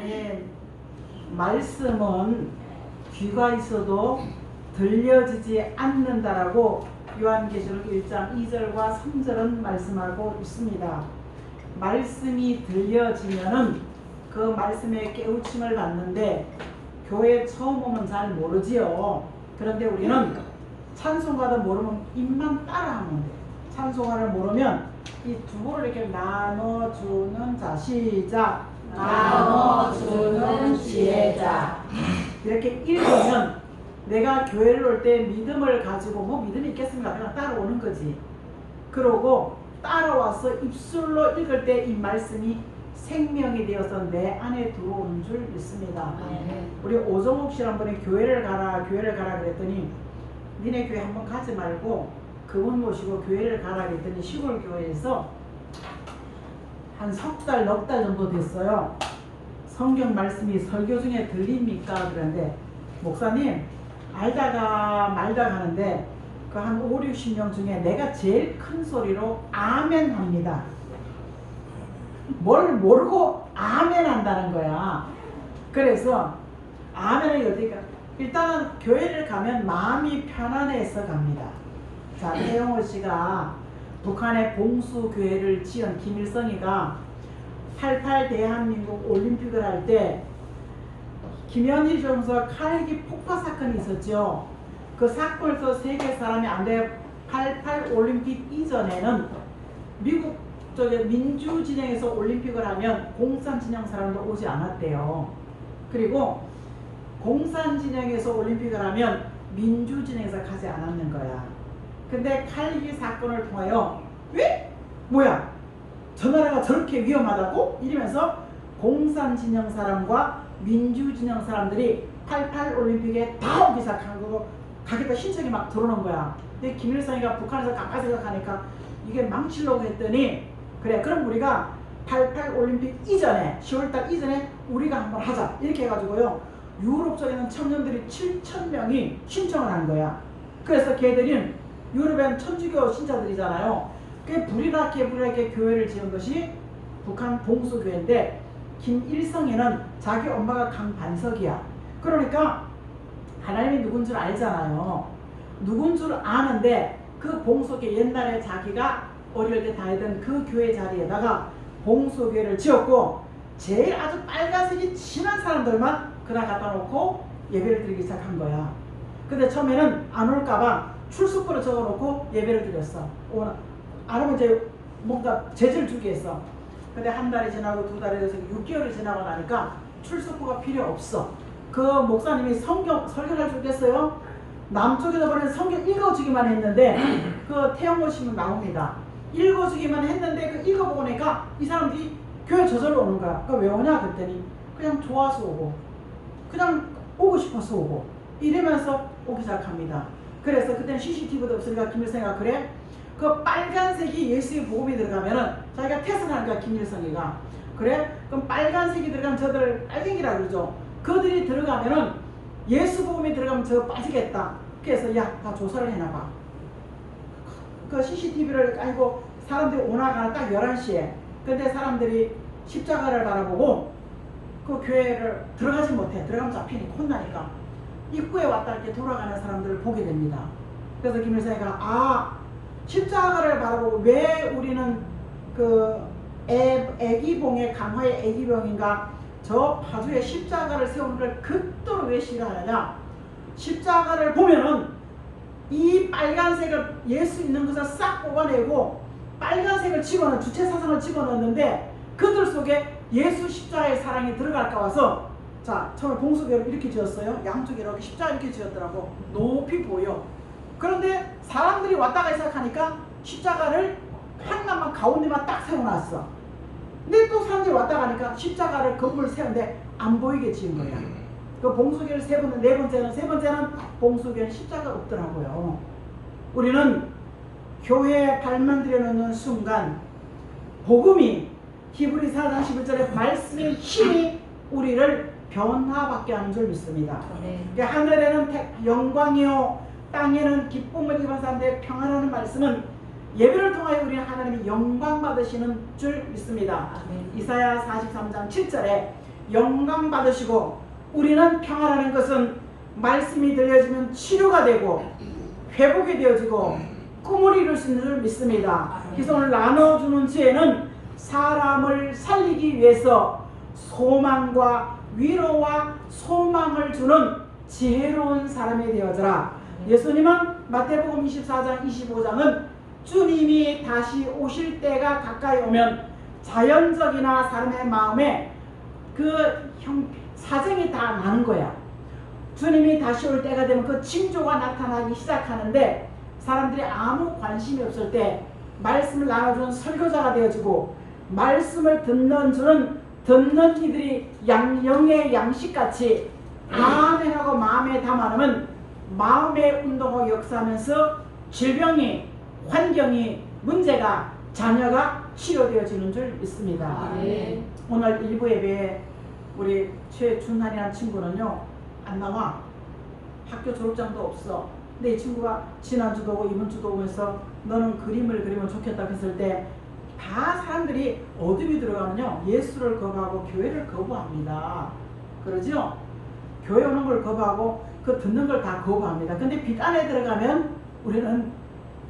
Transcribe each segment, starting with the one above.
아멘. 말씀은 귀가 있어도 들려지지 않는다라고 요한계시록 1장 2절과 3절은 말씀하고 있습니다. 말씀이 들려지면은 그 말씀에 깨우침을 받는데 교회 처음 오면 잘 모르지요. 그런데 우리는 찬송가도 모르면 입만 따라하면 돼. 찬송가를 모르면 이 두 부를 이렇게 나눠주는 자, 시작. 나눠주는 지혜자. 이렇게 읽으면 내가 교회를 올 때 믿음을 가지고 뭐 믿음이 있겠습니까? 그냥 따라오는 거지. 그러고 따라와서 입술로 읽을 때 이 말씀이 생명이 되어서 내 안에 들어오는 줄 믿습니다. 우리 오정욱 씨 한 번에 교회를 가라 그랬더니 니네 교회 한번 가지 말고 그분 모시고 교회를 가라 그랬더니 시골 교회에서 한 석 달, 넉 달 정도 됐어요. 성경 말씀이 설교 중에 들립니까? 그런데 목사님 알다가 말다가 하는데 그 한 5, 60명 중에 내가 제일 큰 소리로 아멘 합니다. 뭘 모르고 아멘 한다는 거야. 그래서 아멘을 어디가 일단은 교회를 가면 마음이 편안해서 갑니다. 자, 태영호 씨가 북한의 봉수교회를 지은 김일성이가 88 대한민국 올림픽을 할 때 김현희 선수와 칼기 폭파 사건이 있었죠. 그 사건에서 세계 사람이 안 돼. 88 올림픽 이전에는 미국 쪽에 민주진영에서 올림픽을 하면 공산진영 사람도 오지 않았대요. 그리고 공산진영에서 올림픽을 하면 민주진영에서 가지 않았는 거야. 근데 칼기 사건을 통하여 왜? 뭐야? 저 나라가 저렇게 위험하다고? 이러면서 공산진영 사람과 민주진영 사람들이 88 올림픽에 다 오기 시작한 거고 가겠다 신청이 막 들어오는 거야. 근데 김일성이가 북한에서 가까이 생각하니까 이게 망치려고 했더니 그래 그럼 우리가 88 올림픽 이전에 10월달 이전에 우리가 한번 하자 이렇게 해가지고요 유럽 쪽에는 청년들이 7,000명이 신청을 한 거야. 그래서 걔들은 유럽엔 천주교 신자들이잖아요. 그 불이 나게 교회를 지은 것이 북한 봉수교회인데 김일성이는 자기 엄마가 강반석이야. 그러니까 하나님이 누군 줄 알잖아요. 누군 줄 아는데 그 봉수교회 옛날에 자기가 어릴 때 다니던 그 교회 자리에다가 봉수교회를 지었고 제일 아주 빨간색이 진한 사람들만 그날 갖다 놓고 예배를 드리기 시작한 거야. 근데 처음에는 안 올까봐 출석부를 적어놓고 예배를 드렸어. 안 오면 이제 뭔가 제재를 주게 했어. 근데 한 달이 지나고 두 달이 돼서 6개월이 지나고 나니까 출석부가 필요 없어. 그 목사님이 성경 설교를 할 줄 있겠어요? 남쪽에서 보낸 성경 읽어주기만 했는데 그 태영호 신문 나옵니다. 읽어주기만 했는데 그 읽어보고 나니까 이 사람들이 교회 저절로 오는 거야. 그러니까 왜 오냐 그랬더니 그냥 좋아서 오고 그냥 오고 싶어서 오고 이러면서 오기 시작합니다. 그래서 그때는 CCTV도 없으니까 김일성이가 그래? 그 빨간색이 예수의 복음이 들어가면은 자기가 테스트를 하는 거야. 김일성이가 그래? 그럼 빨간색이 들어가면 저들 빨갱이라 그러죠. 그들이 들어가면은 예수 복음이 들어가면 저 빠지겠다. 그래서 야 다 조사를 해놔봐. 그 CCTV를 깔고 사람들이 오나가나 딱 11시에 근데 사람들이 십자가를 바라보고 그 교회를 들어가지 못해. 들어가면 잡히니까 혼나니까 입구에 왔다 이렇게 돌아가는 사람들을 보게 됩니다. 그래서 김일성이가 십자가를 바라보고 왜 우리는 그 애기봉의 강화의 애기봉인가 저 파주에 십자가를 세우는 걸 극도로 왜 싫어하느냐. 십자가를 보면은 이 빨간색을 예수 있는 것을 싹 뽑아내고 빨간색을 집어넣은 주체사상을 집어넣었는데 그들 속에 예수 십자가의 사랑이 들어갈까 봐서 자 처음에 봉수교를 이렇게 지었어요. 양쪽에 이렇게 십자가 이렇게 지었더라고. 높이 보여. 그런데 사람들이 왔다가 시작하니까 십자가를 하나만 가운데만 딱 세워놨어. 근데 또 사람들이 왔다 가니까 십자가를 건물 세우는데 안 보이게 지은 거야. 그 봉수교를 세 번째는 봉수교는 십자가 없더라고요. 우리는 교회에 발만 들여놓는 순간 복음이 히브리서 4장 11절의 말씀의 힘이 우리를 변화받게 하는 줄 믿습니다. 하늘에는 영광이요 땅에는 기쁨을 입은 사람들의 평안하는 말씀은 예배를 통하여 우리는 하나님이 영광 받으시는 줄 믿습니다. 이사야 43장 7절에 영광 받으시고, 우리는 평화라는 것은 말씀이 들려지면 치료가 되고 회복이 되어지고 꿈을 이룰 수 있는 줄 믿습니다. 그래서 오늘 나눠주는 지혜는 사람을 살리기 위해서 소망과 위로와 소망을 주는 지혜로운 사람이 되어져라. 예수님은 마태복음 24장 25장은 주님이 다시 오실 때가 가까이 오면 자연적이나 사람의 마음에 그 사정이 다 나는 거야. 주님이 다시 올 때가 되면 그 징조가 나타나기 시작하는데, 사람들이 아무 관심이 없을 때 말씀을 나눠주는 설교자가 되어지고, 말씀을 듣는 이들이 영의 양식같이 아멘하고 마음에 담아놓으면 마음의 운동하고 역사하면서 질병이, 환경이, 문제가, 자녀가 치료되어지는 줄 믿습니다. 오늘 일부 예배에 우리 최준환이라는 친구는요, 안 나와. 학교 졸업장도 없어. 근데 이 친구가 지난주도 오고 이번주도 오면서 너는 그림을 그리면 좋겠다 했을 때 다 사람들이 어둠이 들어가면요, 예수를 거부하고 교회를 거부합니다. 그러죠? 교회 오는 걸 거부하고 그 듣는 걸 다 거부합니다. 근데 빛 안에 들어가면 우리는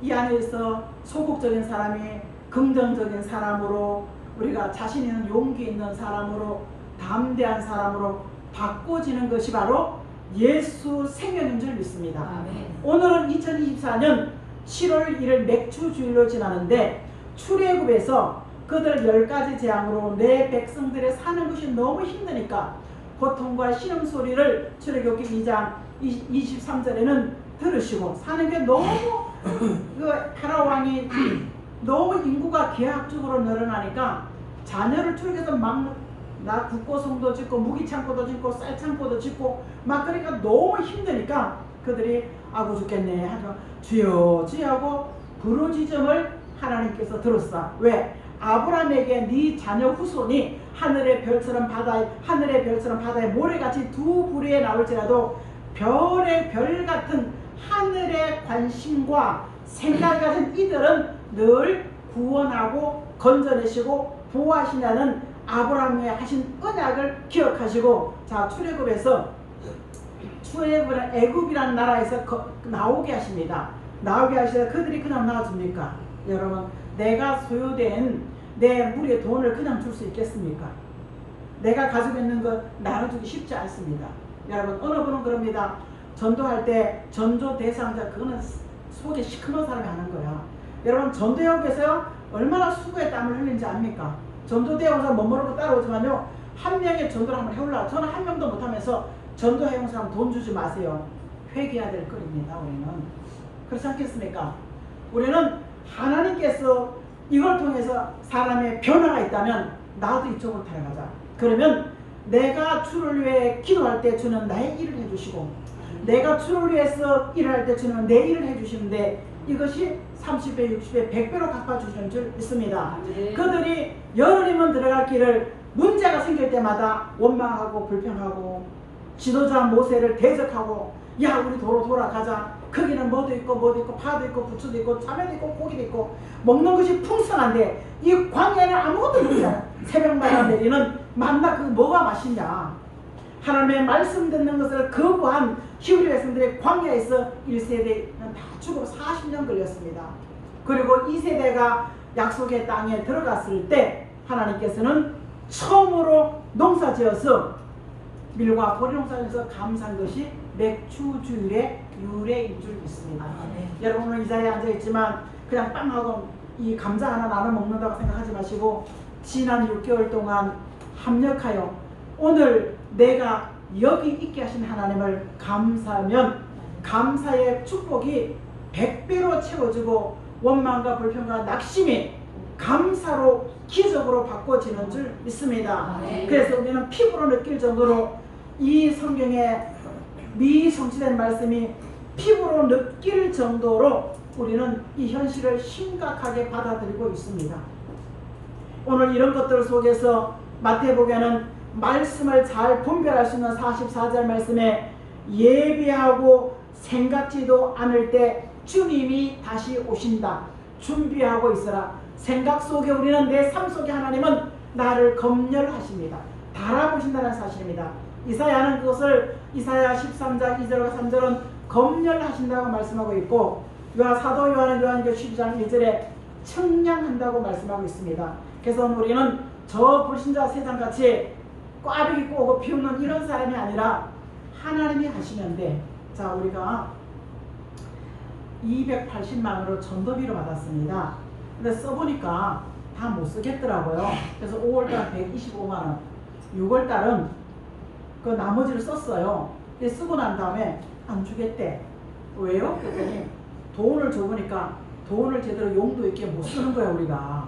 이 안에서 소극적인 사람이 긍정적인 사람으로, 우리가 자신 있는 용기 있는 사람으로, 담대한 사람으로 바꿔지는 것이 바로 예수 생명인 줄 믿습니다. 오늘은 2024년 7월 1일 맥주주일로 지나는데, 출애굽에서 그들 10가지 재앙으로 내 백성들의 사는 것이 너무 힘드니까 고통과 신음소리를 출애굽기 2장 23절에는 들으시고, 사는 게 너무 그 파라오 왕이 너무 인구가 계획적으로 늘어나니까 자녀를 출애굽해서 막 나 국고성도 짓고 무기창고도 짓고 쌀창고도 짓고 막, 그러니까 너무 힘드니까 그들이 아고 죽겠네 하죠. 주여 주여 하고 부르짖음을 하나님께서 들었어. 왜? 아브라함에게 네 자녀 후손이 하늘의 별처럼 바다의 모래같이 두 부리에 나올지라도 별의 별 같은 하늘의 관심과 생각 가진 이들은 늘 구원하고 건져내시고 보호하시냐는 아브라함에 하신 언약을 기억하시고, 자, 출애굽은 애굽이라는 나라에서 나오게 하십니다. 나오게 하시다 그들이 그냥 나와줍니까? 여러분, 내가 소유된 내 무리의 돈을 그냥 줄 수 있겠습니까? 내가 가지고 있는 것 나눠주기 쉽지 않습니다. 여러분, 어느 분은 그럽니다. 전도할 때 전도 대상자, 그거는 속이 시커먼 사람이 하는 거야. 여러분, 전도하고 계세요? 얼마나 수고에 땀을 흘린지 압니까? 전도대원 사람 멋모르고 따라오지만요, 한 명의 전도를 한번 해올라. 저는 한 명도 못하면서 전도해온 사람 돈 주지 마세요. 회개해야 될 거입니다. 우리는 그렇지 않겠습니까? 우리는 하나님께서 이걸 통해서 사람의 변화가 있다면 나도 이쪽으로 타려가자. 그러면 내가 주를 위해 기도할 때 주는 나의 일을 해주시고, 내가 주를 위해서 일을 할 때 주는 내 일을 해주시는데, 이것이 30배, 60배, 100배로 갚아주시는 줄 믿습니다. 그들이 여름이면 들어갈 길을 문제가 생길 때마다 원망하고 불평하고 지도자 모세를 대적하고, 야 우리 도로 돌아가자. 거기는 뭐도 있고 파도 있고 부추도 있고 참외도 있고 고기도 있고 먹는 것이 풍성한데 이 광야에는 아무것도 없잖아. 새벽마다 내리는 만나, 그 뭐가 맛있냐. 하나님의 말씀 듣는 것을 거부한 히브리 백성들의 광야에서 1세대는 다 죽어 40년 걸렸습니다. 그리고 2세대가 약속의 땅에 들어갔을 때 하나님께서는 처음으로 농사지어서 밀과 보리 농사지어서 감사한 것이 맥주주일의 유래인 줄 믿습니다. 여러분은 이 자리에 앉아있지만 그냥 빵하고 이 감자 하나 나눠 먹는다고 생각하지 마시고, 지난 6개월 동안 합력하여 오늘 내가 여기 있게 하신 하나님을 감사하면 감사의 축복이 100배로 채워지고 원망과 불평과 낙심이 감사로 기적으로 바꿔지는 줄 믿습니다. 그래서 우리는 피부로 느낄 정도로 이 성경의 미성취된 말씀이 피부로 느낄 정도로 우리는 이 현실을 심각하게 받아들이고 있습니다. 오늘 이런 것들 속에서 마태복음에는 말씀을 잘 분별할 수 있는 44절 말씀에 예비하고 생각지도 않을 때 주님이 다시 오신다. 준비하고 있어라. 생각 속에 우리는 내 삶 속에 하나님은 나를 검열하십니다. 달아보신다는 사실입니다. 이사야는 그것을 이사야 13장 2절과 3절은 검열하신다고 말씀하고 있고, 사도 요한은 요한계시록 12장 1절에 청량한다고 말씀하고 있습니다. 그래서 우리는 저 불신자 세상같이 꽈배기 꼬고 피우는 이런 사람이 아니라 하나님이 하시면 돼. 자, 우리가 280만원으로 전도비로 받았습니다. 근데 써보니까 다 못 쓰겠더라고요. 그래서 5월달 125만원, 6월달은 그 나머지를 썼어요. 쓰고 난 다음에 안 주겠대. 왜요? 그랬더니 돈을 줘보니까 돈을 제대로 용도 있게 못 쓰는 거야, 우리가.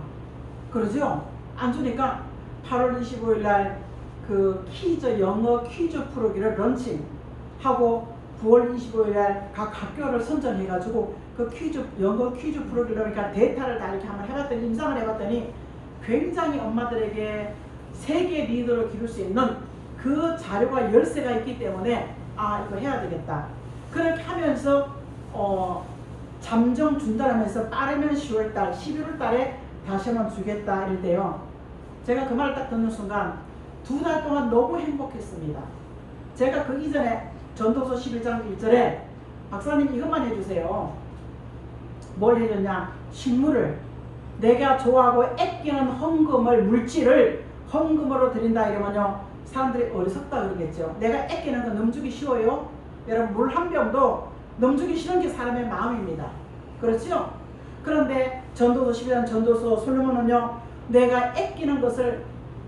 그러죠? 안 주니까 8월 25일 날 그 퀴즈, 영어 퀴즈 프로그램을 런칭하고 9월 25일 날 각 학교를 선정해가지고 그 퀴즈, 영어 퀴즈 프로그램이니까 데이터를 다 이렇게 한번 해봤더니, 임상을 해봤더니 굉장히 엄마들에게 세계 리더를 기를 수 있는 그 자료가 열쇠가 있기 때문에 아, 이거 해야 되겠다. 그렇게 하면서 잠정 준다라면서 빠르면 10월달, 11월달에 다시 한번 주겠다 이럴 때요. 제가 그 말을 딱 듣는 순간 2달 동안 너무 행복했습니다. 제가 그 이전에 전도서 11장 1절에 박사님 이것만 해주세요. 뭘 해줬냐? 식물을 내가 좋아하고 아끼는 헌금을, 물질을 헌금으로 드린다 이러면요, 사람들이 어리석다 그러겠죠. 내가 아끼는 거 넘주기 쉬워요? 여러분, 물 한 병도 넘주기 싫은 게 사람의 마음입니다. 그렇죠? 그런데 전도서 11장 전도서 솔로몬은요, 내가 아끼는 것을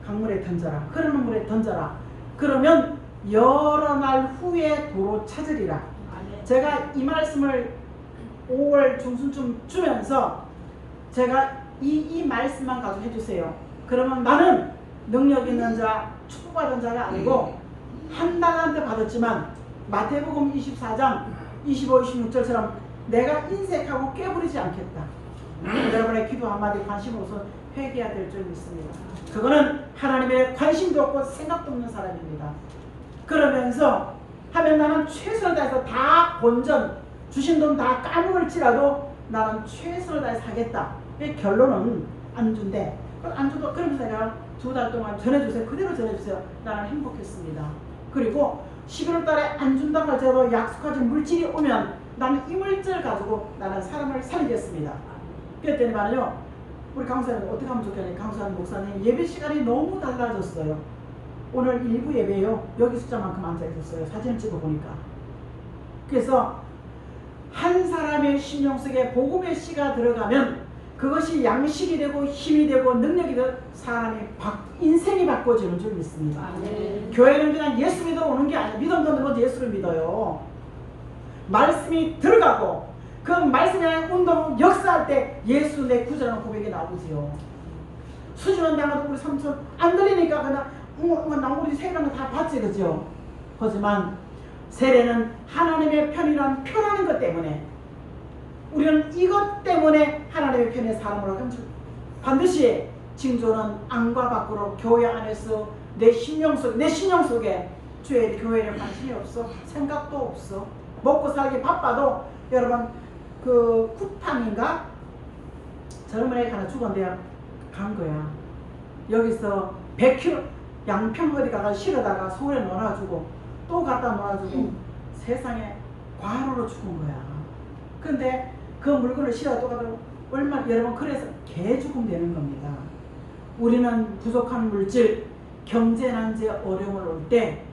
강물에 던져라, 흐르는 물에 던져라. 그러면 여러 날 후에 도로 찾으리라. 제가 이 말씀을 5월 중순쯤 주면서 제가 이 말씀만 가지고 해주세요. 그러면 나는 능력 있는 자, 축복받은 자가 아니고 한 달한테 받았지만 마태복음 24장 25, 26절처럼 내가 인색하고 깨부리지 않겠다. 여러분의 기도 한마디 관심 없어 회개해야 될 줄 믿습니다. 그거는 하나님의 관심도 없고 생각도 없는 사람입니다. 그러면서 하면 나는 최선을 다해서 다 본전 주신 돈 다 까먹을지라도 나는 최선을 다해서 하겠다. 결론은 안 준대. 안 줘도 그러면서 내가 2달 동안 전해주세요. 그대로 전해주세요. 나는 행복했습니다. 그리고 11월 달에 안 준다고 할지라도 약속하신 물질이 오면 나는 이 물질 가지고 나는 사람을 살리겠습니다. 그랬더니 말이요, 우리 강사님 어떻게 하면 좋겠냐. 강사님, 목사님 예배 시간이 너무 달라졌어요. 오늘 일부 예배요, 여기 숫자만큼 앉아있었어요. 사진을 찍어보니까. 그래서 한 사람의 심령 속에 복음의 씨가 들어가면 그것이 양식이 되고 힘이 되고 능력이 되고 사람이 인생이 바꿔지는 줄 믿습니다. 교회는 그냥 예수 믿어 오는 게 아니에요. 믿음도 먼저 예수를 믿어요. 말씀이 들어가고 그 말씀의 운동 역사할 때 예수 내 구주라는 고백이 나오지요. 수준은 당하도 우리 삼촌 안 들리니까 그냥 나무리 세례는 다 봤지, 그죠? 하지만 세례는 하나님의 편이라는 표라는 것 때문에 우리는 이것 때문에 하나님의 편의 사람으로 반드시 징조는 안과 밖으로 교회 안에서 내 심령 속에 주의 교회에 관심이 없어, 생각도 없어. 먹고 살기 바빠도 여러분 그 쿠팡인가 젊은 애가 하나 죽었는데 간 거야. 여기서 100km 양평 어디 가서 실어다가 서울에 놀아주고 또 갖다 놀아주고 세상에 과로로 죽은 거야. 근데 그 물건을 실어 또 가다 얼마, 여러분, 그래서 개죽음 되는 겁니다. 우리는 부족한 물질, 경제난제 어려움을 올 때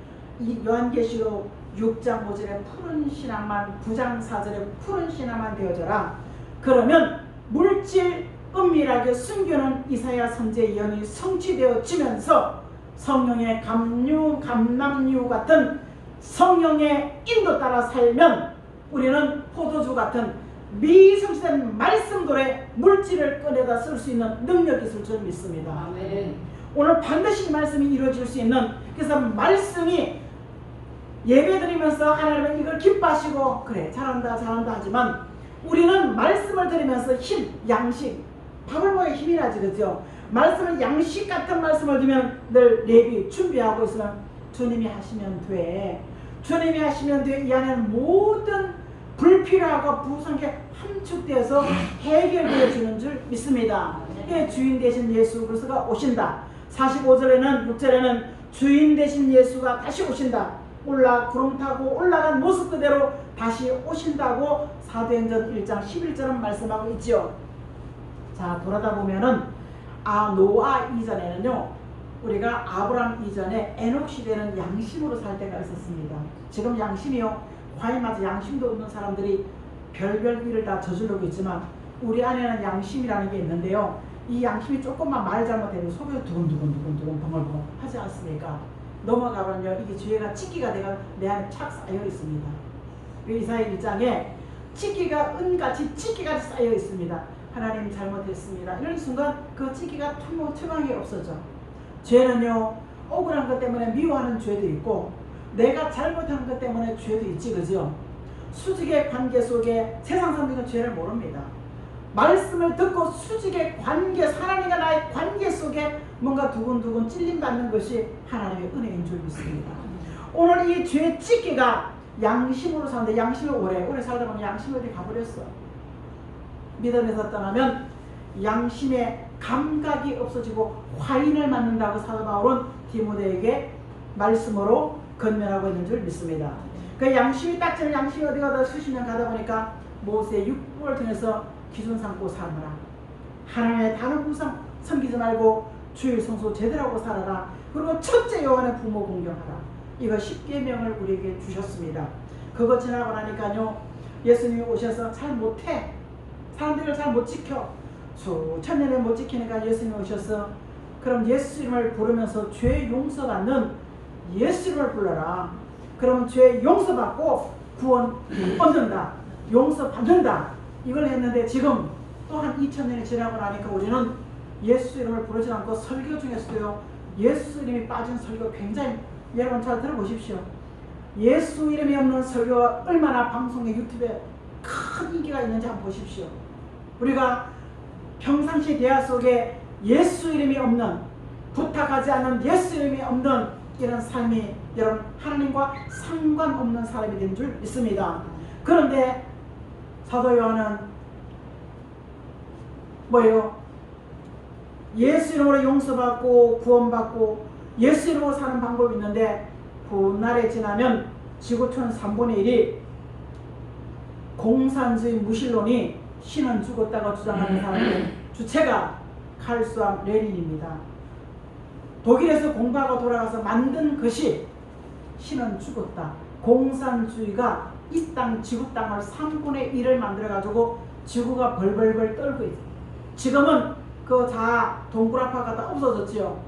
이 요한계시록 6장 5절에 푸른 신앙만, 9장 4절에 푸른 신앙만 되어져라. 그러면 물질 은밀하게 숨겨놓은 이사야 선지의 예언이 성취되어지면서 성령의 감남유 같은 성령의 인도 따라 살면 우리는 포도주 같은 미성취된 말씀들의 물질을 꺼내다 쓸 수 있는 능력이 있을 줄 믿습니다. 아멘. 오늘 반드시 이 말씀이 이루어질 수 있는, 그래서 말씀이 예배드리면서 하나님은 이걸 기뻐하시고 그래 잘한다 하지만 우리는 말씀을 들으면서 힘, 양식, 밥을 먹어야 힘이 나지, 그죠? 말씀을 양식 같은 말씀을 들으면 늘 예비 준비하고 있으면 주님이 하시면 돼. 주님이 하시면 돼. 이 안에는 모든 불필요하고 부성게 함축되어서 해결되어 주는 줄 믿습니다. 주인 되신 예수 그리스도가 오신다. 45절에는 6절에는 주인 되신 예수가 다시 오신다. 구름 타고 올라간 모습 그대로 다시 오신다고 사도행전 1장 11절은 말씀하고 있지요. 자, 돌아다 보면은 노아 이전에는요, 우리가 아브람 이전에 에녹 시대는 양심으로 살 때가 있었습니다. 지금 양심이요, 과인마저 양심도 없는 사람들이 별별 일을 다 저지르고 있지만 우리 안에는 양심이라는 게 있는데요, 이 양심이 조금만 말 잘못해도 속에서 두근두근 벙얼벙얼 하지 않습니까? 넘어가면요, 이게 죄가 찌기가 내 안에 착 쌓여 있습니다. 이사야 1장에 찌기가 은같이 찌기같이 쌓여 있습니다. 하나님 잘못했습니다. 이런 순간 그 찌기가 투명하게 없어져. 죄는요, 억울한 것 때문에 미워하는 죄도 있고 내가 잘못한 것 때문에 죄도 있지, 그죠? 수직의 관계 속에 세상 사람들은 죄를 모릅니다. 말씀을 듣고 수직의 관계, 하나님과 나의 관계 속에 뭔가 두근두근 찔림받는 것이 하나님의 은혜인 줄 믿습니다. 오늘 이 죄의 찢기가 양심으로 사는데, 양심을 오래 살다 보면 양심이 어디 가버렸어. 믿음에서 떠나면 양심의 감각이 없어지고 화인을 맞는다고 사도 바울은 디모데에게 말씀으로 건면하고 있는 줄 믿습니다. 그 양심이 딱 지는 양심이 어디 가다 수십 년 가다 보니까 모세의 율법을 통해서 기준 삼고 살아라. 하나님의 다른 우상 섬기지 말고 주일 성소 제대로 하고 살아라. 그리고 첫째 여호와의 부모 공경하라. 이거 10계명을 우리에게 주셨습니다. 그거 지나고 나니까요, 예수님이 오셔서 잘 못해. 사람들을 잘 못 지켜. 수천 년을 못 지키니까 예수님이 오셔서 그럼 예수 이름을 부르면서 죄 용서받는 예수 이름을 불러라. 그러면 죄 용서받고 구원 얻는다. 용서받는다. 이걸 했는데 지금 또 한 2000년이 지나고 나니까 우리는 예수 이름을 부르지 않고 설교 중에서도요, 예수 이름이 빠진 설교 굉장히, 여러분 잘 들어보십시오. 예수 이름이 없는 설교가 얼마나 방송에 유튜브에 큰 인기가 있는지 한번 보십시오. 우리가 평상시 대화 속에 예수 이름이 없는, 부탁하지 않는 예수 이름이 없는 이런 삶이 여러분 하나님과 상관없는 사람이 된 줄 믿습니다. 그런데 사도 요한은 뭐예요? 예수 이름으로 용서받고 구원받고 예수 이름으로 사는 방법이 있는데, 훗날에 지나면 지구촌 3분의 1이 공산주의 무신론이 신은 죽었다고 주장하는 사람의 주체가 칼수암 레닌입니다. 독일에서 공부하고 돌아가서 만든 것이 신은 죽었다. 공산주의가 이 땅, 지구 땅을 3분의 1을 만들어가지고 지구가 벌벌벌 떨고 있어요. 지금은 그 동굴아파가 다 없어졌지요.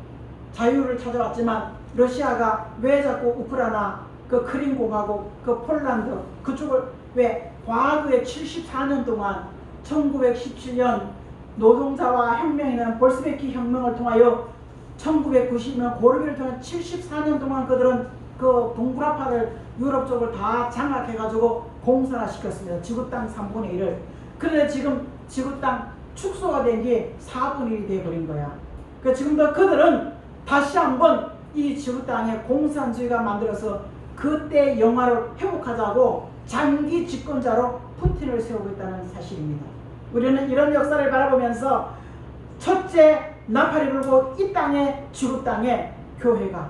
자유를 찾아왔지만 러시아가 왜 자꾸 우크라이나, 그 크림 공화국, 그 폴란드 그쪽을 왜 과거에 74년 동안 1917년 노동자와 혁명이라는 볼스베키 혁명을 통하여 1990년 고르비를 통해 74년 동안 그들은 그 동굴아파를 유럽 쪽을 다 장악해가지고 공산화시켰습니다. 지구 땅 3분의 1을. 그런데 지금 지구 땅 축소가 된 게 4분의 1이 되어버린 거야. 그러니까 지금도 그들은 다시 한번 이 지구 땅에 공산주의가 만들어서 그때 영화를 회복하자고 장기 집권자로 푸틴을 세우고 있다는 사실입니다. 우리는 이런 역사를 바라보면서 첫째 나팔이 불고 이 땅에, 지구 땅에 교회가,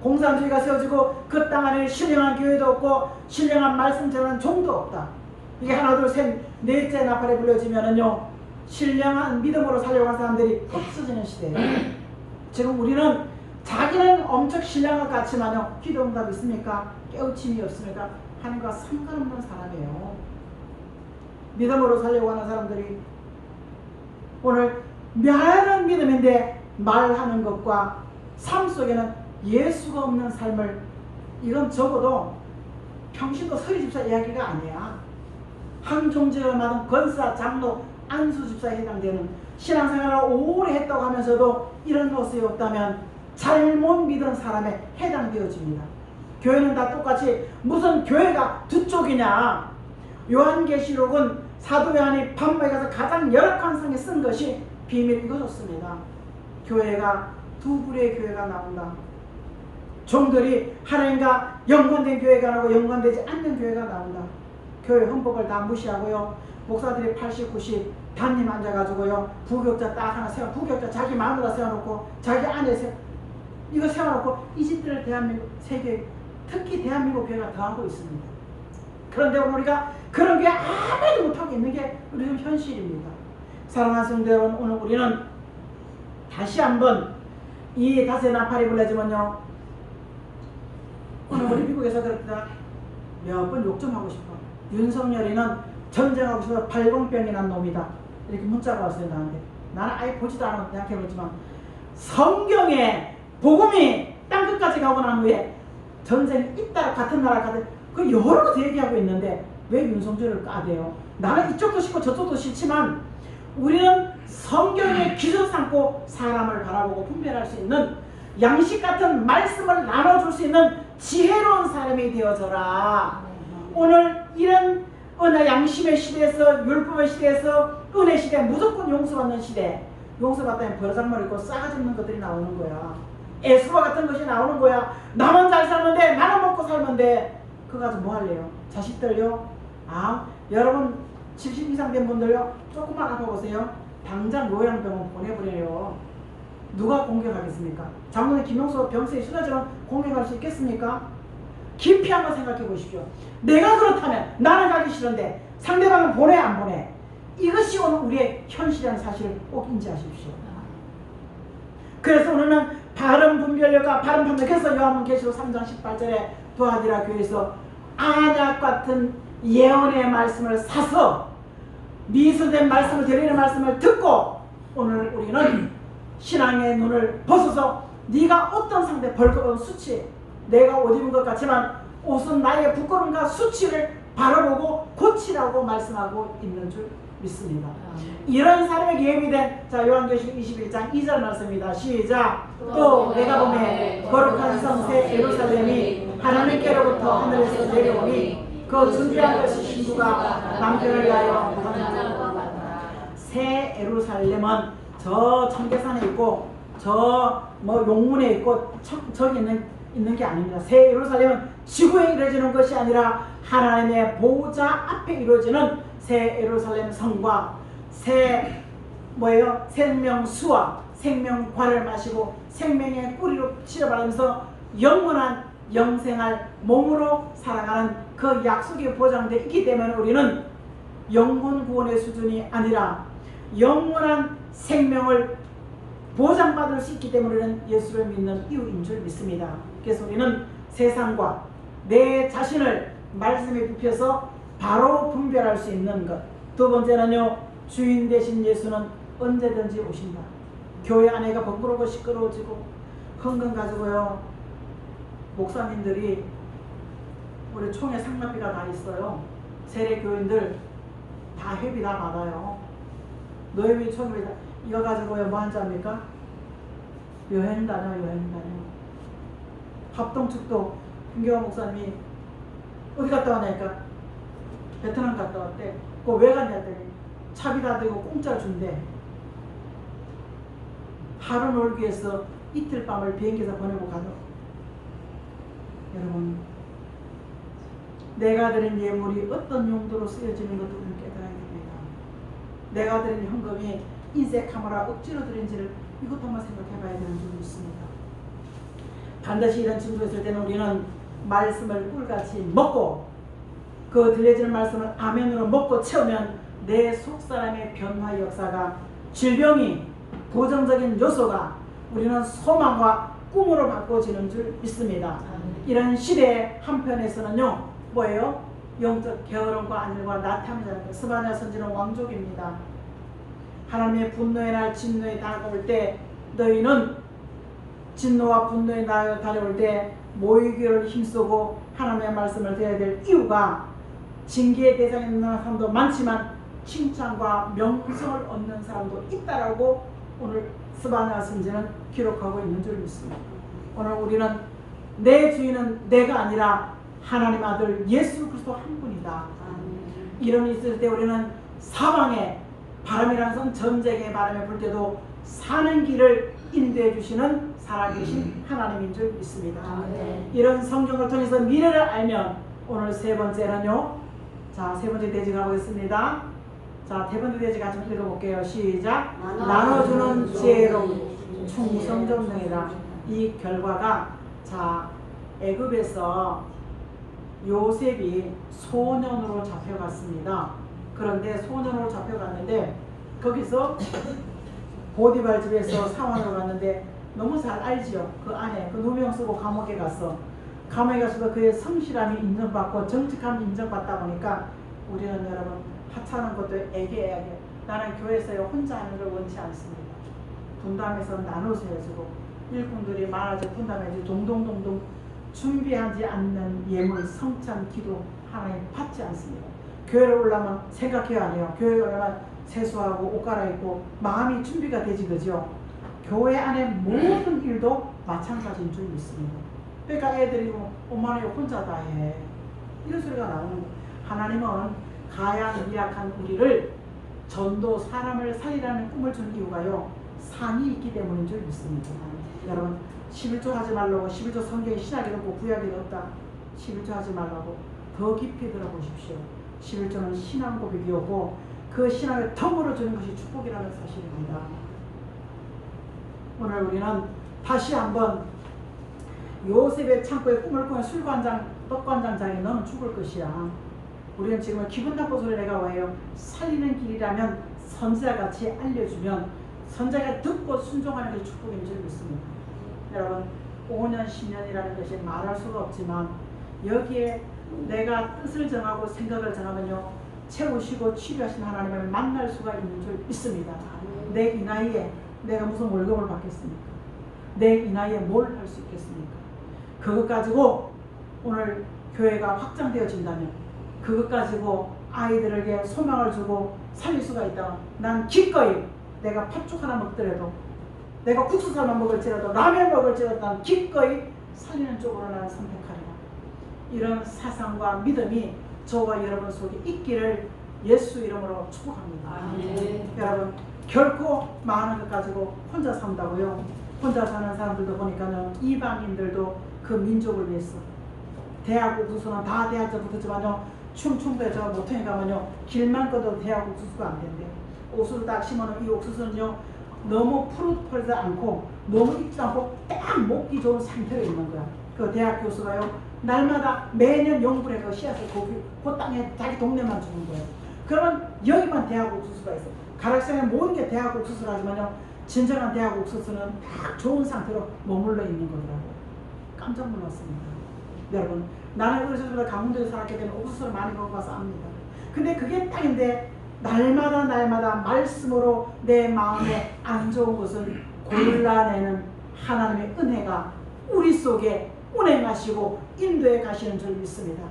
공산주의가 세워지고 그 땅 안에 신령한 교회도 없고 신령한 말씀 전하는 종도 없다. 이게 하나 둘 셋 넷째 나팔이 불려지면은요, 신령한 믿음으로 살려간 사람들이 없어지는 시대예요. 지금 우리는 자기는 엄청 신령한 것 같지만요, 기도응답 있습니까? 깨우침이 없습니까? 하나님과 상관없는 사람이에요. 믿음으로 살려고 하는 사람들이 오늘 많은 믿음인데 말하는 것과 삶 속에는 예수가 없는 삶을, 이건 적어도 평신도 서리집사 이야기가 아니야. 한종지를 맡은 권사, 장로, 안수집사에 해당되는 신앙생활을 오래 했다고 하면서도 이런 모습이 없다면 잘못 믿은 사람에 해당되어집니다. 교회는 다 똑같이, 무슨 교회가 두 쪽이냐. 요한계시록은 사도 요한이 밤에 가서 가장 열악한 상에 쓴 것이 비밀 이것이었습니다. 교회가 두 부류의 교회가 나온다. 종들이 하나님과 연관된 교회가 나오고 연관되지 않는 교회가 나온다. 교회 헌법을 다 무시하고요, 목사들이 80, 90 단임 앉아가지고요, 부교자 딱 하나 세워, 부교자 자기 마누라 세워놓고 자기 아내 이거 세워놓고 이 집들을 대한민국 세계 특히 대한민국 교회가 더하고 있습니다. 그런데 우리가 그런 게 아무도 못하고 있는 게 우리 좀 현실입니다. 사랑하는 성도 여러분, 오늘 우리는 다시 한번 이 다세 나팔이 불러지면요, 오늘 우리 미국에서 그렇다 몇 번 욕 좀 하고 싶어. 윤석열이는 전쟁하고 싶어서 발광병이 난 놈이다, 이렇게 문자가 왔어요 나한테. 나는 아예 보지도 않아서 생각해보지만 성경에 복음이 땅끝까지 가고 난 후에 전쟁이 있다, 같은 나라 같은 그 여러 가지 얘기하고 있는데 왜 윤석열을 까대요? 나는 이쪽도 싫고 저쪽도 싫지만 우리는 성경의 기준 삼고 사람을 바라보고 분별할 수 있는 양식 같은 말씀을 나눠줄 수 있는 지혜로운 사람이 되어져라. 오늘 이런 양심의 시대에서, 율법의 시대에서, 은혜 시대, 무조건 용서받는 시대, 용서받다면 버르장머리 있고 싸가지 없는 것들이 나오는 거야. 애수와 같은 것이 나오는 거야. 나만 잘 살면 돼, 나는 먹고 살면 돼. 그거 가지고 뭐 할래요? 자식들요? 여러분 70 이상 된 분들요, 조금만 아파보세요. 당장 요양병원 보내버려요. 누가 공격하겠습니까? 장로님 김용수 병세에 쓰러지면 공격할 수 있겠습니까? 깊이 한번 생각해 보십시오. 내가 그렇다면 나는 가기 싫은데 상대방은 보내 안 보내? 이것이 오늘 우리의 현실이라는 사실을 꼭 인지하십시오. 그래서 오늘은 바른 분별력과 바른 판단, 그래서 요한계시록 3장 18절에 도아디라 교회에서 안약 같은 예언의 말씀을 사서 미수된 말씀을, 드리는 말씀을 듣고 오늘 우리는 신앙의 눈을 벗어서 네가 어떤 상대 벌거벗은 수치, 내가 옷 입은 것 같지만 옷은 나의 부끄러움과 수치를 바라보고 고치라고 말씀하고 있는 줄 믿습니다. 이런 사람에게 예비된 요한계시록 21장 2절 말씀입니다. 시작. 또 내가 보매 거룩한 성새 예루살렘이 하나님께로부터 하늘에서 내려오니 그 준비한 것이 신부가 남편을 위하여 새 예루살렘은 저 청계산에 있고 저 용문에 있고 저기 있는 게 아닙니다. 새 예루살렘은 지구에 이루어지는 것이 아니라 하나님의 보호자 앞에 이루어지는 새 예루살렘 성과 생명수와 생명과를 마시고 생명의 뿌리로 치러받으면서 영원한 영생할 몸으로 살아가는 그 약속이 보장되어 있기 때문에 우리는 영혼 구원의 수준이 아니라 영원한 생명을 보장받을 수 있기 때문에 우리는 예수를 믿는 이유인 줄 믿습니다. 그래서 우리는 세상과 내 자신을 말씀에 굽혀서 바로 분별할 수 있는 것. 두 번째는요, 주인 되신 예수는 언제든지 오신다. 교회 안에가 번거롭고 시끄러워지고 헌금 가지고요, 목사님들이 우리 총회 상납비가 다 있어요. 세례 교인들 다 회비 다 받아요. 노예비 총회비 다 이거 가지고요 뭐 하는지 압니까? 여행 다녀. 합동축도 김경환 목사님이 어디 갔다 왔냐니까 베트남 갔다 왔대. 그거 왜 갔냐 했더니 차비 다 들고 공짜 준대. 하루 놀기 위해서 이틀 밤을 비행기에서 보내고 가죠. 여러분, 내가 드린 예물이 어떤 용도로 쓰여지는 것도 우리는 깨달아야 됩니다. 내가 드린 헌금이 인색함으로 억지로 드린지를 이것도 한번 생각해 봐야 되는 줄 믿습니다. 반드시 이런 징조가 있을 때는 우리는 말씀을 꿀같이 먹고 그 들려지는 말씀을 아멘으로 먹고 채우면 내 속사람의 변화 역사가, 질병이 부정적인 요소가 우리는 소망과 꿈으로 바꿔지는 줄 믿습니다. 이런 시대의 한편에서는요, 뭐예요? 영적 게으름과 안일과 나태함이라는 스바냐 선지는 왕족입니다. 하나님의 분노의 날, 진노에 다가올 때 너희는 진노와 분노의 날 다가올 때 모이기를 힘쓰고 하나님의 말씀을 드려야 될 이유가 징계의 대상에 있는 사람도 많지만 칭찬과 명성을 얻는 사람도 있다라고 오늘 스바냐 선지는 기록하고 있는 줄 믿습니다. 오늘 우리는 내 주인은 내가 아니라 하나님 아들 예수 그리스도 한 분이다. 이런 일이 있을 때 우리는 사방에 바람이라는 건 전쟁의 바람에 불 때도 사는 길을 인도해 주시는 살아계신 하나님인 줄 믿습니다. 이런 성경을 통해서 미래를 알면 오늘 세 번째는요, 자, 세 번째 대지 가보겠습니다. 자, 세 번째 대지 같이 읽어볼게요. 시작. 나눠주는 지혜로운 충성정능이라. 이 결과가 자 애굽에서 요셉이 소년으로 잡혀갔습니다. 그런데 소년으로 잡혀갔는데 거기서 보디발 집에서 사원으로 갔는데 너무 잘 알지요. 그 안에 그 누명 쓰고 감옥에 갔어. 감옥에 가서도 그의 성실함이 인정받고 정직함이 인정받다 보니까 우리는 여러분 하찮은 것도 애게애게 나는 교회에서 혼자 하는 걸 원치 않습니다. 분담해서 나눠서 해주고 일꾼들이 많아져 분담해주고 동동동동 준비하지 않는 예물 성찬 기도 하나님 받지 않습니다. 교회를 올라면 생각해야 해요. 교회에 올라면 세수하고 옷 갈아입고 마음이 준비가 되지 그죠. 교회 안에 모든 일도 마찬가지인 줄 믿습니다. 그러니까 애들이 엄마는 혼자 다 해 이런 소리가 나오는 거예요. 하나님은 가양 미약한 우리를 전도 사람을 살리라는 꿈을 준 이유가요 상이 있기 때문인 줄 믿습니다. 여러분 11조 하지 말라고 11조 성경에 신약에도 없고 구약에도 없다. 11조 하지 말라고 더 깊이 들어보십시오. 11조는 신앙 고백이었고 그 신앙을 덤으로 주는 것이 축복이라는 사실입니다. 오늘 우리는 다시 한번 요셉의 창고에 꿈을 꾸는 술관장 떡관장장이 너는 죽을 것이야. 우리는 지금 기분 나쁜 소리 내가 와요. 살리는 길이라면 선지자같이 알려주면 선지자가 듣고 순종하는 것이 축복인 줄 믿습니다. 여러분 5년 10년이라는 것이 말할 수가 없지만 여기에 내가 뜻을 정하고 생각을 정하면요 채우시고 치료하신 하나님을 만날 수가 있는 줄 믿습니다. 내 이 나이에 내가 무슨 월급을 받겠습니까? 내 이 나이에 뭘 할 수 있겠습니까? 그것 가지고 오늘 교회가 확장되어진다면 그것 가지고 아이들에게 소망을 주고 살릴 수가 있다면 난 기꺼이 내가 팥죽 하나 먹더라도 내가 국수 하나 먹을지라도 라면 먹을지라도 난 기꺼이 살리는 쪽으로 나는 선택하리라. 이런 사상과 믿음이 저와 여러분 속에 있기를 예수 이름으로 축복합니다. 여러분 결코 많은 것 가지고 혼자 산다고요. 혼자 사는 사람들도 보니까요 이방인들도 그 민족을 위해서 대학 옥수수는 다 대학자 붙었지만요 충청도에 저 모퉁이 가면요 길만 꺼도 대학 옥수수가 안 된대. 옥수수 딱 심어놓은 이 옥수수는요 너무 푸릇푸르지 않고 너무 익지 않고 딱 먹기 좋은 상태로 있는 거야. 그 대학 교수가요 날마다 매년 연구를 해서 씨앗을 그 땅에 자기 동네만 주는 거예요. 그러면 여기만 대학 옥수수가 있어. 가락산에 모든 게 대학 옥수수라지만요 진정한 대학 옥수수는 딱 좋은 상태로 머물러 있는 거더라고요. 깜짝 놀랐습니다. 여러분 나는 그래서 강원도에 살았기 때문에 옥수수를 많이 먹어봐서 압니다. 근데 그게 땅인데 날마다 말씀으로 내 마음에 안 좋은 것을 골라내는 하나님의 은혜가 우리 속에 운행하시고 인도해 가시는 줄 믿습니다.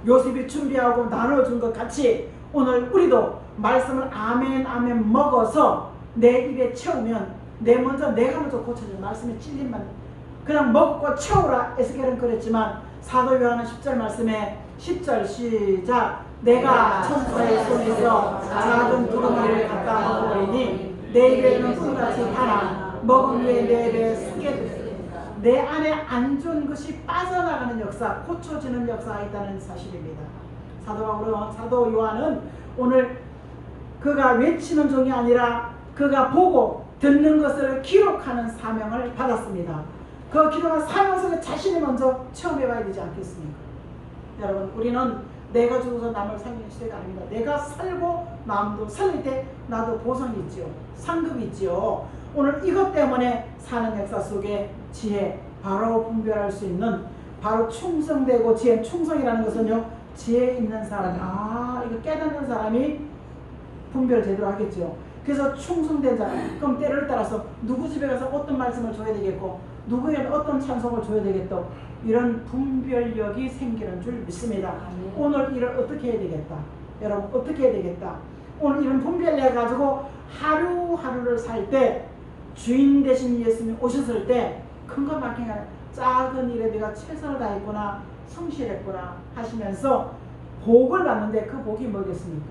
요셉이 준비하고 나눠준 것 같이 오늘 우리도 말씀을 아멘 먹어서 내 입에 채우면 내가 먼저 고쳐진 말씀에 찔림만 그냥 먹고 채우라 에스겔은 그랬지만 사도 요한은 10절 말씀에 10절 시작 내가 천사의 손에서 작은 두루마리를 갖다 먹으리니 내 입에는 꿀같이 달아 먹은 후에 내 입에 쓰게 되리라. 내 안에 안 좋은 것이 빠져나가는 역사 고쳐지는 역사가 있다는 사실입니다. 사도 요한은 오늘 그가 외치는 종이 아니라 그가 보고 듣는 것을 기록하는 사명을 받았습니다. 그 기록한 사명 속에 자신이 먼저 체험해봐야 되지 않겠습니까? 여러분 우리는 내가 죽어서 남을 살리는 시대가 아닙니다. 내가 살고 남도 살릴 때 나도 보상이 있지요. 상급이 있지요. 오늘 이것 때문에 사는 역사 속에 지혜 바로 분별할 수 있는 바로 충성되고 지혜 충성이라는 것은요 지혜 있는 사람이 이거 깨닫는 사람이 분별 제대로 하겠죠. 그래서 충성된 자 그럼 때를 따라서 누구 집에 가서 어떤 말씀을 줘야 되겠고 누구에게 어떤 찬송을 줘야 되겠다 이런 분별력이 생기는 줄 믿습니다. 오늘 일을 어떻게 해야 되겠다. 여러분 어떻게 해야 되겠다. 오늘 이런 분별력 가지고 하루하루를 살 때 주인 되신 예수님이 오셨을 때 큰 것 막힌 게 아니라 작은 일에 내가 최선을 다했구나 성실했구나 하시면서 복을 받는데 그 복이 뭐겠습니까?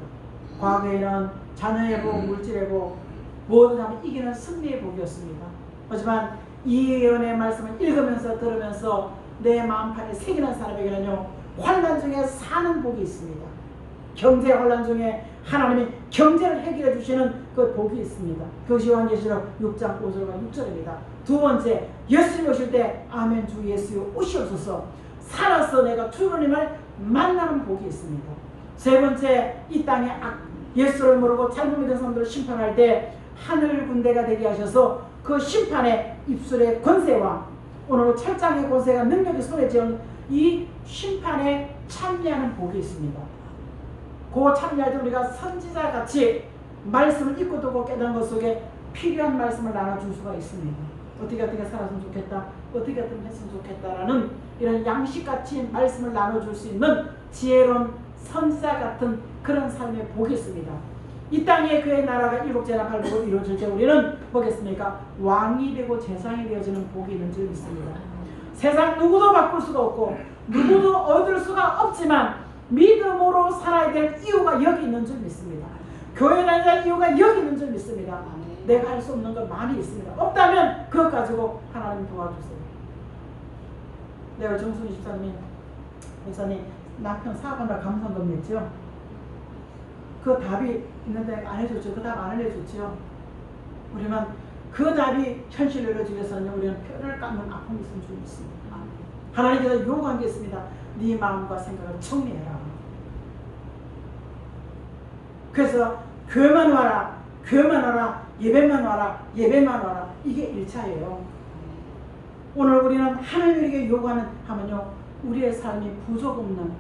과거에는 자녀의 복, 물질의 복 무엇을 하면 이기는 승리의 복이었습니다. 하지만 이 예언의 말씀을 읽으면서 들으면서 내 마음판에 새기는 사람에게는요 환난 중에 사는 복이 있습니다. 경제 환난 중에 하나님이 경제를 해결해 주시는 그 복이 있습니다. 그것이 요한계시록 6장 5절과 6절입니다. 두 번째, 예수님 오실 때 아멘 주 예수여 오시옵소서. 살아서 내가 주님을 만나는 복이 있습니다. 세 번째, 이 땅에 예수를 모르고 잘못 믿은 사람들을 심판할 때 하늘 군대가 되게 하셔서 그 심판의 입술의 권세와 오늘 철장의 권세가 능력이 손에 쥐은 이 심판에 참여하는 복이 있습니다. 그 참여할 때 우리가 선지자같이 말씀을 읽고 듣고 깨달은 것 속에 필요한 말씀을 나눠줄 수가 있습니다. 어떻게 살았으면 좋겠다, 어떻게 했으면 좋겠다라는 이런 양식같이 말씀을 나눠줄 수 있는 지혜로운 선지자 같은 그런 삶의 복이 있습니다. 이 땅에 그의 나라가 일곱째나 팔복으로 이루어질 때 우리는 뭐겠습니까? 왕이 되고 제사장이 되어지는 복이 있는 줄 믿습니다. 세상 누구도 바꿀 수가 없고 누구도 얻을 수가 없지만 믿음으로 살아야 될 이유가 여기 있는 줄 믿습니다. 교회 다니는 이유가 여기 있는 줄 믿습니다. 내가 할 수 없는 건 많이 있습니다. 없다면 그것 가지고 하나님 도와주세요. 내가 정순희 집사님 남편 사업한다 감사금 냈죠. 그 답이 있는데 안 해줬죠. 그 답 안 해줬죠. 우리만 그 답이 현실로 이루어지기 위해서는 우리는 뼈를 깎는 아픔이 있으면 줄 믿습니다. 하나님께서 요구한 게 있습니다. 네 마음과 생각을 정리해라. 그래서 교회만 와라, 교회만 와라, 예배만 와라, 예배만 와라. 이게 1차예요. 오늘 우리는 하나님에게 요구하는 하면요, 우리의 삶이 부족 없는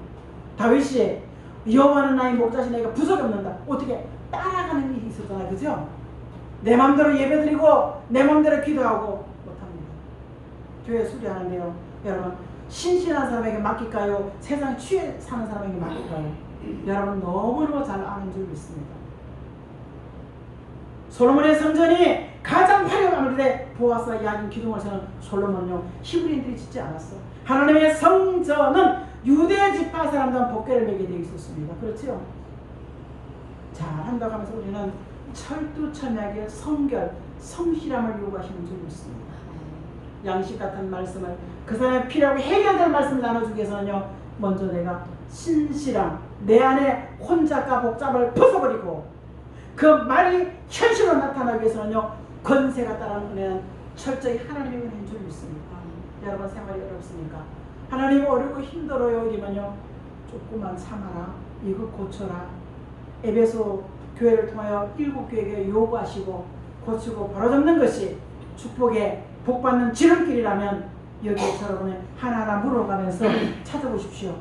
다윗이 여호와는 나의 목자신 내가 부족이 없는다. 어떻게 따라가는 일이 있었잖아요, 그죠? 내 마음대로 예배드리고 내 마음대로 기도하고 못합니다. 교회 수리하는데요, 여러분 신실한 사람에게 맡길까요? 세상 취해 사는 사람에게 맡길까요? 여러분 너무너무 잘 아는 줄 믿습니다. 솔로몬의 성전이 가장 화려함을 때 보아스와 야긴 기둥을 세운 솔로몬은요, 히브리인들이 짓지 않았어. 하나님의 성전은 유대 지파 사람들은 복궤를 매게 되어 있었습니다. 그렇죠? 잘한다고 하면서 우리는 철두철미하게 성결, 성실함을 요구하시는 줄 믿습니다. 양식 같은 말씀을 그 사람의 필요하고 해결될 말씀을 나눠주기 위해서는요, 먼저 내가 신실함, 내 안에 혼잡과 복잡을 벗어버리고 그 말이 현실로 나타나기 위해서는요, 권세가 따르는 은혜는 철저히 하나님의 은혜인 줄 믿습니다. 여러분 생활이 어렵습니까? 하나님 어렵고 힘들어요 이러면요, 조금만 참아라, 이거 고쳐라. 에베소 교회를 통하여 7교회에게 요구하시고 고치고 바로잡는 것이 축복의 복받는 지름길이라면 여기에 여러분의 하나하나 물어가면서 찾아보십시오.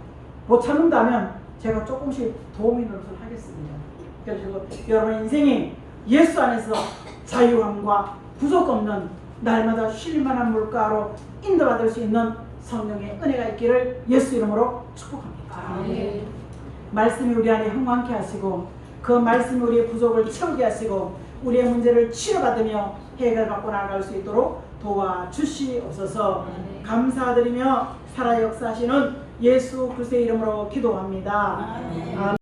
못 참는다면 제가 조금씩 도움이 노릇을 하겠습니다. 그래서 여러분 인생이 예수 안에서 자유함과 부족 없는 날마다 쉴만한 물가로 인도받을 수 있는 성령의 은혜가 있기를 예수 이름으로 축복합니다. 네. 말씀이 우리 안에 흥왕케 하시고 그 말씀이 우리의 부족을 채우게 하시고 우리의 문제를 치료받으며 해결받고 나아갈 수 있도록 도와주시옵소서. 감사드리며 살아 역사하시는 예수 그리스도의 이름으로 기도합니다. 아멘. 아멘.